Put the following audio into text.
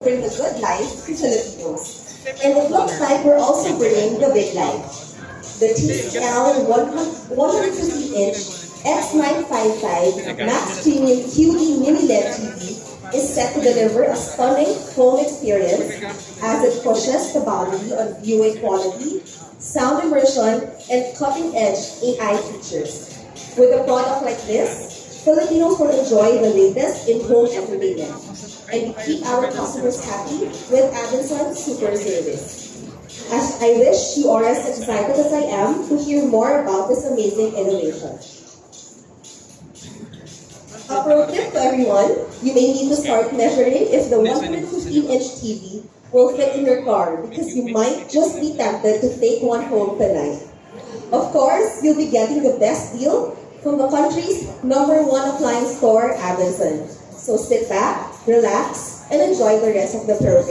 bring the good life to Filipinos. And it looks like we're also bringing the big life. The TCL 150-inch X955 Max Premium QD Mini LED TV is set to deliver a stunning phone experience as it pushes the boundary on viewing quality, sound immersion, and cutting-edge AI features. With a product like this, Filipinos will enjoy the latest in home entertainment, and we keep our customers happy with Abenson Super Service. As I wish you are as excited as I am to hear more about this amazing innovation. A pro tip to everyone, you may need to start measuring if the 115-inch TV will fit in your car because you might just be tempted to take one home tonight. Of course, you'll be getting the best deal from the country's #1 appliance store, Abenson. So sit back, relax, and enjoy the rest of the program.